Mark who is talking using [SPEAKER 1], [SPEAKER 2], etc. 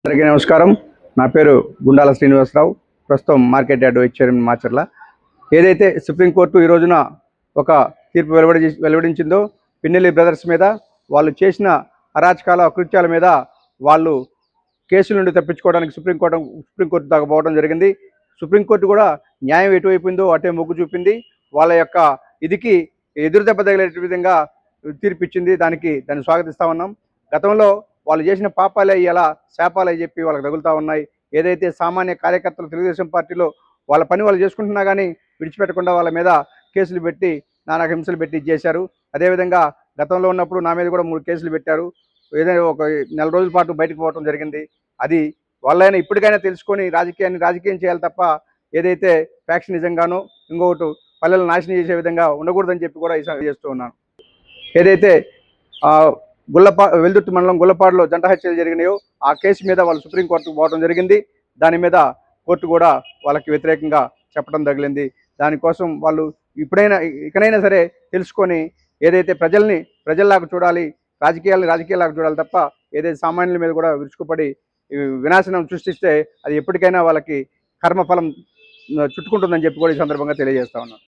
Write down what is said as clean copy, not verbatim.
[SPEAKER 1] అందరికీ నమస్కారం. నా పేరు గుండాల శ్రీనివాసరావు. ప్రస్తుతం market yard vice chairman Macherla. ఏదైతే సుప్రీంకోర్టు ఈ రోజున ఒక తీర్పు వెలువడించిందో పిన్నెల్లి బ్రదర్స్ మీద వాళ్ళు చేసిన అరాచకాల అకృత్యాల మీద వాళ్ళు కేసుల నుండి తప్పించుకోవడానికి సుప్రీంకోర్టు దాకా పోవడం జరిగింది. సుప్రీంకోర్టు కూడా న్యాయం ఎటువైపోయిందో అటే మొగ్గు చూపింది. వాళ్ళ యొక్క ఇదికి ఎదురు దెబ్బ తగిలే విధంగా తీర్పిచ్చింది. దాన్ని స్వాగతిస్తా ఉన్నాం. గతంలో వాళ్ళు చేసిన పాపాలే ఇలా శాపాలే చెప్పి వాళ్ళకి తగులుతూ ఉన్నాయి. ఏదైతే సామాన్య కార్యకర్తలు తెలుగుదేశం పార్టీలో వాళ్ళ పని వాళ్ళు చేసుకుంటున్నా కానీ విడిచిపెట్టకుండా వాళ్ళ మీద కేసులు పెట్టి నానా హింసలు పెట్టి చేశారు. అదేవిధంగా గతంలో ఉన్నప్పుడు నా మీద కూడా 3 కేసులు పెట్టారు. ఏదైనా ఒక నెల రోజుల పాటు బయటకు పోవడం జరిగింది. అది వాళ్ళైనా ఇప్పటికైనా తెలుసుకొని రాజకీయం చేయాలి తప్ప ఏదైతే ఫ్యాక్షనిజంగానో ఇంకొకటి పల్లెలు నాశనం చేసే విధంగా ఉండకూడదని చెప్పి కూడా చేస్తూ ఉన్నాను. ఏదైతే వెల్దుర్తి మండలం గుల్లపాడులో జంట హత్యలు జరిగినాయో ఆ కేసు మీద వాళ్ళు సుప్రీంకోర్టుకు పోవడం జరిగింది. దాని మీద కోర్టు కూడా వాళ్ళకి వ్యతిరేకంగా చెప్పడం తగిలింది. దానికోసం వాళ్ళు ఇకనైనా సరే తెలుసుకొని ఏదైతే ప్రజల్లాగా చూడాలి, రాజకీయాలాగా చూడాలి తప్ప ఏదైతే సామాన్యుల మీద కూడా విరుచుకుపడి వినాశనం సృష్టిస్తే అది ఎప్పటికైనా వాళ్ళకి కర్మఫలం చుట్టుకుంటుందని చెప్పి కూడా ఈ సందర్భంగా తెలియజేస్తా ఉన్నాను.